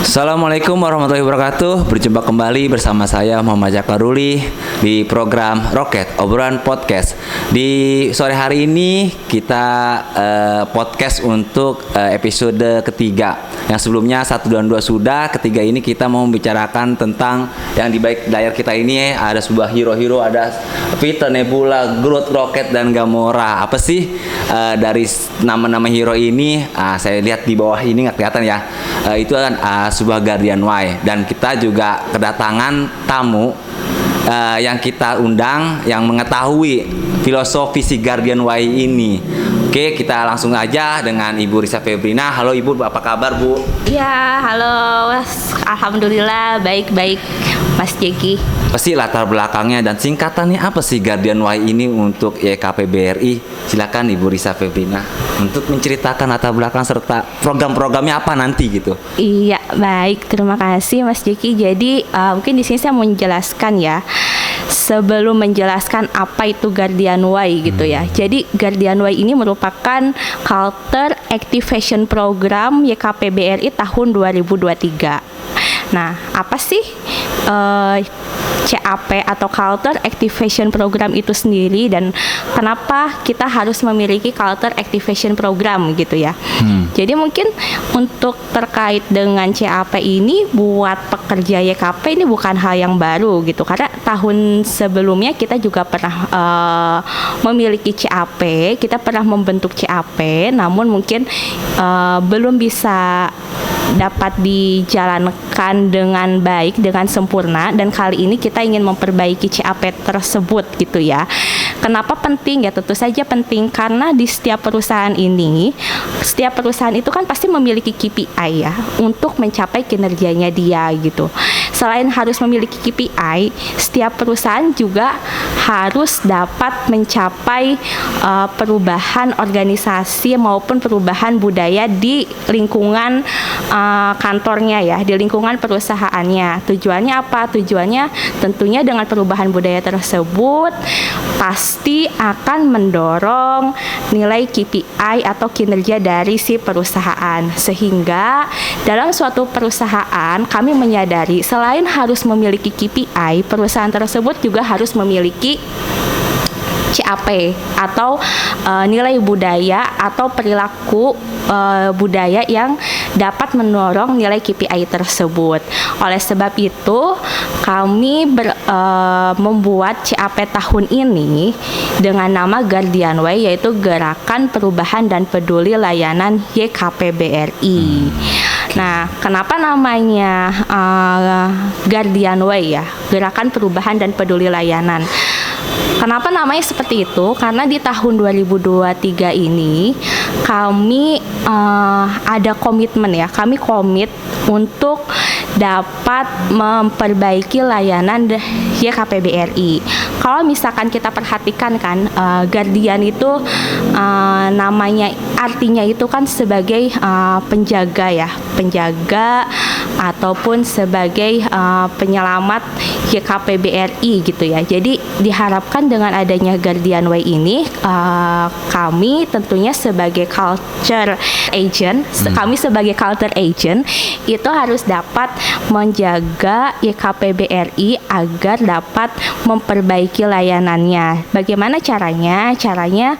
Assalamualaikum warahmatullahi wabarakatuh. Berjumpa kembali bersama saya Muhammad Jakaruli di program Roket Obrolan Podcast. Di sore hari ini kita podcast untuk episode ketiga. Yang sebelumnya 1 dan 2 sudah, ketiga ini kita mau membicarakan tentang yang di balik layar kita ini ada sebuah hero-hero, ada Peter, Nebula, Groot, Rocket, dan Gamora. Apa sih dari nama-nama hero ini? Saya lihat di bawah ini nggak kelihatan ya. Itu kan sebuah Guardian Y, dan kita juga kedatangan tamu yang kita undang yang mengetahui filosofi si Guardian Y ini. Oke, kita langsung aja dengan Ibu Risa Febrina. Halo Ibu, apa kabar Bu? Ya, halo. Alhamdulillah baik-baik Mas Jeki. Pasti latar belakangnya dan singkatannya apa sih Guardian Y ini untuk YKP BRI? Silakan Ibu Risa Febrina untuk menceritakan latar belakang serta program-programnya apa nanti gitu. Iya, baik. Terima kasih Mas Jeki. Jadi mungkin di sini saya mau menjelaskan ya. Sebelum menjelaskan apa itu Guardian Y gitu ya. Jadi Guardian Y ini merupakan Culture Activation Program YKP BRI tahun 2023. Nah, apa sih CAP atau Culture Activation Program itu sendiri, dan kenapa kita harus memiliki Culture Activation Program gitu ya. Jadi mungkin untuk terkait dengan CAP ini buat pekerja YKP ini bukan hal yang baru gitu, karena tahun sebelumnya kita juga pernah memiliki CAP, kita pernah membentuk CAP, namun mungkin belum bisa dapat dijalankan dengan baik, dengan sempurna, dan kali ini kita ingin memperbaiki CAP tersebut gitu ya. Kenapa penting ya? Tentu saja penting karena di setiap perusahaan ini, setiap perusahaan itu kan pasti memiliki KPI ya untuk mencapai kinerjanya dia gitu. Selain harus memiliki KPI, setiap perusahaan juga harus dapat mencapai perubahan organisasi maupun perubahan budaya di lingkungan kantornya ya, di lingkungan perusahaannya. Tujuannya apa? Tujuannya tentunya dengan perubahan budaya tersebut pasti akan mendorong nilai KPI atau kinerja dari si perusahaan. Sehingga dalam suatu perusahaan kami menyadari selain harus memiliki KPI, perusahaan tersebut juga harus memiliki CAP atau nilai budaya atau perilaku budaya yang dapat mendorong nilai KPI tersebut. Oleh sebab itu kami membuat CAP tahun ini dengan nama Guardian Y, yaitu Gerakan Perubahan dan Peduli Layanan YKP BRI. Nah, kenapa namanya Guardian Y ya? Gerakan Perubahan dan Peduli Layanan. Kenapa namanya seperti itu? Karena di tahun 2023 ini kami ada komitmen ya. Kami komit untuk dapat memperbaiki layanan YKP BRI. Kalau misalkan kita perhatikan kan, Guardian itu namanya, artinya itu kan sebagai penjaga ya, penjaga ataupun sebagai penyelamat YKP BRI gitu ya. Jadi diharapkan dengan adanya Guardian Y ini, kami tentunya sebagai culture agent, kami sebagai culture agent itu harus dapat menjaga YKP BRI agar dapat memperbaiki layanannya. Bagaimana caranya? Caranya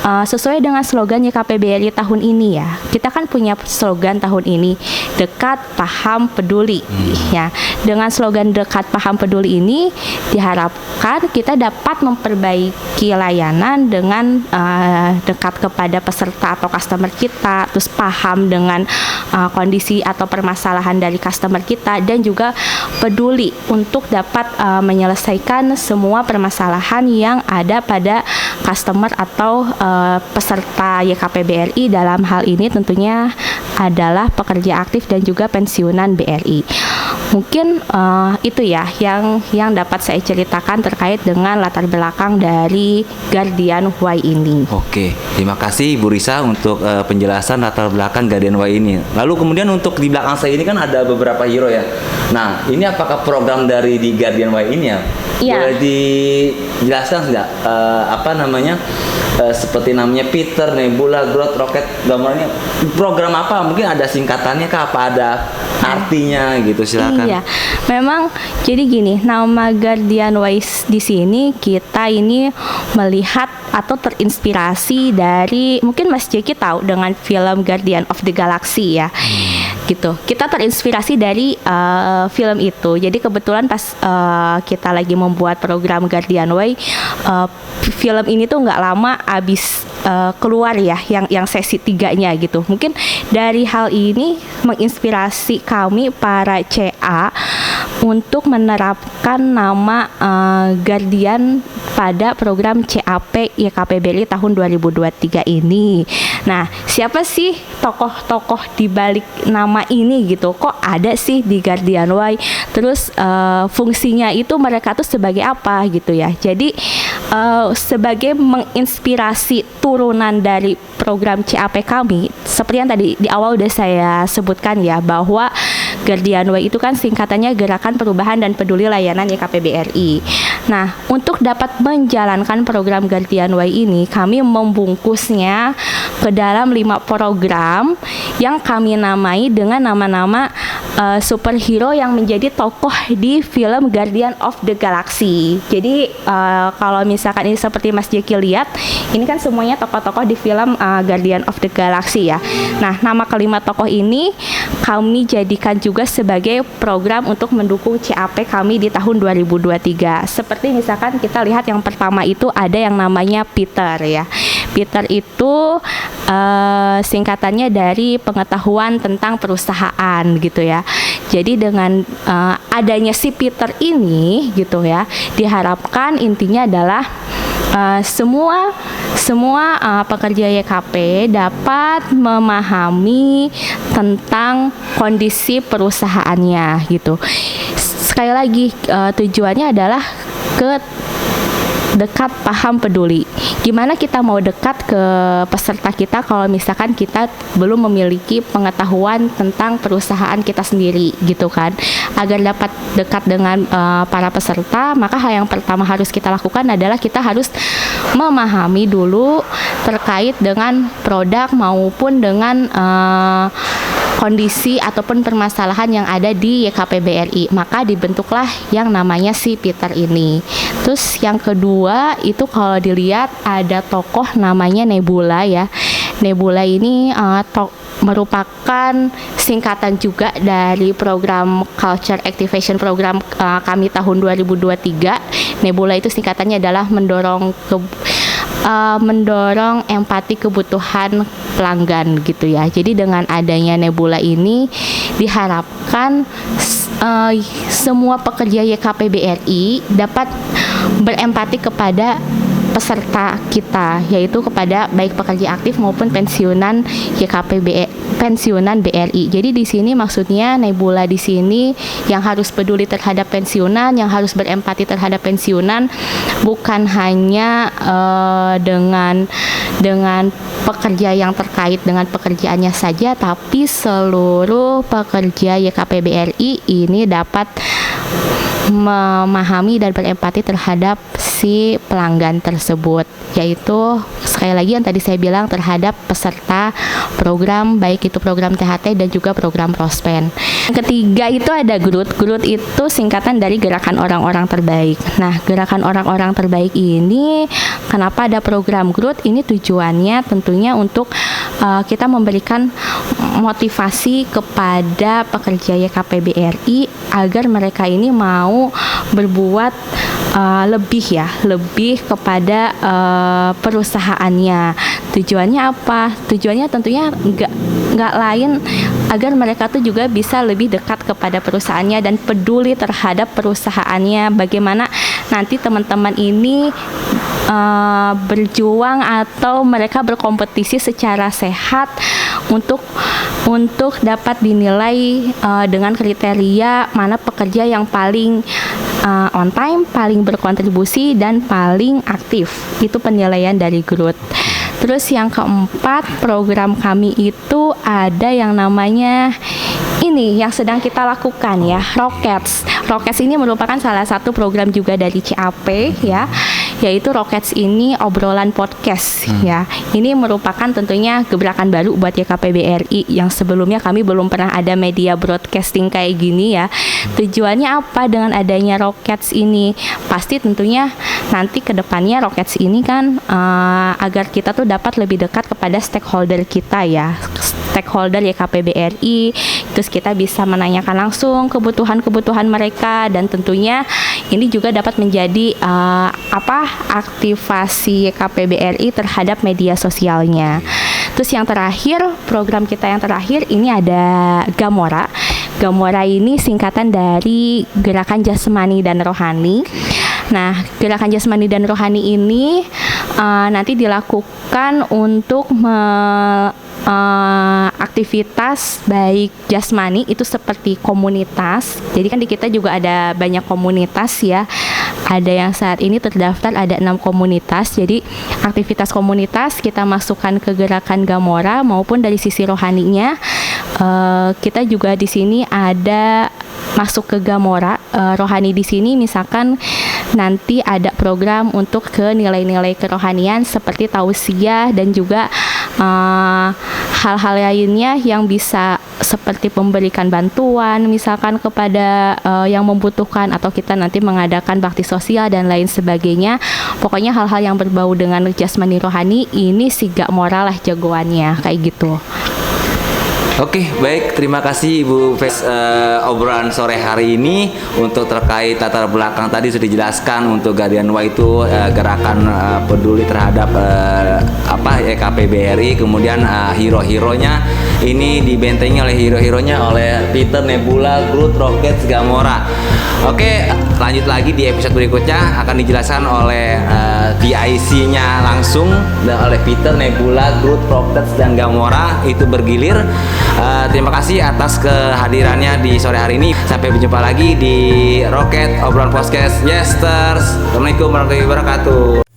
sesuai dengan slogan YKP BRI tahun ini ya. Kita kan punya slogan tahun ini, dekat, paham, peduli. Ya, dengan slogan dekat, paham, peduli ini diharapkan kita dapat memperbaiki layanan dengan dekat kepada peserta atau customer kita, terus paham dengan kondisi atau permasalahan dari customer kita, dan juga peduli untuk dapat menyelesaikan semua permasalahan yang ada pada customer atau peserta YKP BRI. Dalam hal ini tentunya adalah pekerja aktif dan juga pensiunan BRI. Mungkin itu ya yang dapat saya ceritakan terkait dengan latar belakang dari Guardian Y ini. Oke, terima kasih Ibu Risa untuk penjelasan latar belakang Guardian Y ini. Lalu kemudian untuk di belakang saya ini kan ada beberapa hero ya. Nah, ini apakah program dari di Guardian Y ini ya? Iya. Boleh dijelaskan nggak apa namanya? Seperti namanya Peter, Nebula, Groot, Rocket, gambarnya program apa? Mungkin ada singkatannya kah? Apa ada artinya gitu, silakan. Iya, memang jadi gini, nama Guardian Wise di sini kita ini melihat atau terinspirasi dari, mungkin Mas Jeki tahu dengan film Guardian of the Galaxy ya. Gitu. Kita terinspirasi dari film itu. Jadi kebetulan pas kita lagi membuat program Guardian Way, film ini tuh nggak lama abis keluar ya, yang sesi 3-nya gitu. Mungkin dari hal ini menginspirasi kami para CA untuk menerapkan nama Guardian pada program CAP YKPBRI tahun 2023 ini. Nah, siapa sih tokoh-tokoh di balik nama ini gitu? Kok ada sih di Guardian Y? Terus fungsinya itu mereka tuh sebagai apa gitu ya? Jadi sebagai menginspirasi turunan dari program CAP kami, seperti yang tadi di awal udah saya sebutkan ya, bahwa Guardian Y itu kan singkatannya Gerakan Perubahan dan Peduli Layanan YKPBRI. Nah, untuk dapat menjalankan program Guardian Y ini, kami membungkusnya ke dalam 5 program yang kami namai dengan nama-nama superhero yang menjadi tokoh di film Guardian of the Galaxy. Jadi kalau misalkan ini seperti Mas Jeki lihat, ini kan semuanya tokoh-tokoh di film Guardian of the Galaxy ya. Nah, nama kelima tokoh ini kami jadikan juga sebagai program untuk mendukung CAP kami di tahun 2023. Seperti misalkan kita lihat yang pertama itu ada yang namanya Peter ya. Peter itu singkatannya dari pengetahuan tentang perusahaan gitu ya. Jadi dengan adanya si Peter ini gitu ya, diharapkan intinya adalah semua pekerja YKP dapat memahami tentang kondisi perusahaannya gitu. Sekali lagi tujuannya adalah ke dekat, paham, peduli. Gimana kita mau dekat ke peserta kita kalau misalkan kita belum memiliki pengetahuan tentang perusahaan kita sendiri gitu kan. Agar dapat dekat dengan para peserta, maka hal yang pertama harus kita lakukan adalah kita harus memahami dulu terkait dengan produk maupun dengan kondisi ataupun permasalahan yang ada di YKPBRI. Maka dibentuklah yang namanya si Peter ini. Terus yang kedua itu kalau dilihat ada tokoh namanya Nebula ya. Nebula ini merupakan singkatan juga dari program Culture Activation Program kami tahun 2023. Nebula itu singkatannya adalah mendorong empati kebutuhan pelanggan gitu ya. Jadi dengan adanya Nebula ini diharapkan semua pekerja YKPBRI dapat berempati kepada peserta kita, yaitu kepada baik pekerja aktif maupun pensiunan pensiunan BRI. Jadi di sini maksudnya Nebula di sini yang harus peduli terhadap pensiunan, yang harus berempati terhadap pensiunan, bukan hanya dengan pekerja yang terkait dengan pekerjaannya saja, tapi seluruh pekerja YKPBRI ini dapat memahami dan berempati terhadap si pelanggan tersebut, yaitu sekali lagi yang tadi saya bilang terhadap peserta program, baik itu program THT dan juga program Prospen. Yang ketiga itu ada GROOT. GROOT itu singkatan dari Gerakan Orang-Orang Terbaik. Nah, Gerakan Orang-Orang Terbaik ini kenapa ada program GROOT? Ini tujuannya tentunya untuk kita memberikan motivasi kepada pekerja YKPBRI agar mereka ini mau berbuat lebih kepada perusahaannya. Tujuannya apa? Tujuannya tentunya nggak lain agar mereka tuh juga bisa lebih dekat kepada perusahaannya dan peduli terhadap perusahaannya. Bagaimana nanti teman-teman ini berjuang atau mereka berkompetisi secara sehat untuk dapat dinilai dengan kriteria mana pekerja yang paling on time, paling berkontribusi dan paling aktif. Itu penilaian dari GROOT. Terus yang keempat, program kami itu ada yang namanya ini yang sedang kita lakukan ya, Rockets. Rockets ini merupakan salah satu program juga dari CAP ya, yaitu Rockets ini obrolan podcast ya. Ini merupakan tentunya gebrakan baru buat YKPBRI yang sebelumnya kami belum pernah ada media broadcasting kayak gini ya. Tujuannya apa dengan adanya Rockets ini? Pasti tentunya nanti ke depannya Rockets ini kan agar kita tuh dapat lebih dekat kepada stakeholder kita ya. Stakeholder YKPBRI, terus kita bisa menanyakan langsung kebutuhan-kebutuhan mereka, dan tentunya ini juga dapat menjadi aktivasi YKPBRI terhadap media sosialnya. Terus yang terakhir, program kita yang terakhir ini ada Gamora. Gamora ini singkatan dari Gerakan Jasmani dan Rohani. Nah, Gerakan Jasmani dan Rohani ini nanti dilakukan untuk aktivitas baik jasmani itu seperti komunitas. Jadi kan di kita juga ada banyak komunitas ya. Ada yang saat ini terdaftar ada 6 komunitas. Jadi aktivitas komunitas kita masukkan ke Gerakan Gamora maupun dari sisi rohaninya. Kita juga di sini ada masuk ke Gamora rohani di sini, misalkan nanti ada program untuk ke nilai-nilai kerohanian seperti tausiah dan juga hal-hal lainnya yang bisa seperti memberikan bantuan misalkan kepada yang membutuhkan, atau kita nanti mengadakan bakti sosial dan lain sebagainya. Pokoknya hal-hal yang berbau dengan jasmani rohani ini si Gamora lah jagoannya kayak gitu. Oke, baik. Terima kasih Ibu Fes, obrolan sore hari ini untuk terkait latar belakang tadi sudah dijelaskan untuk Guardianwa itu gerakan peduli terhadap YKPBRI, kemudian hero-heronya ini dibentengi oleh hero-heronya oleh Peter, Nebula, Groot, Rockets, Gamora. Oke, lanjut lagi di episode berikutnya akan dijelaskan oleh PIC-nya langsung oleh Peter, Nebula, Groot, Rockets, dan Gamora. Itu bergilir. Terima kasih atas kehadirannya di sore hari ini. Sampai berjumpa lagi di Rocket Obrolan Podcast Yesters. Assalamualaikum warahmatullahi wabarakatuh.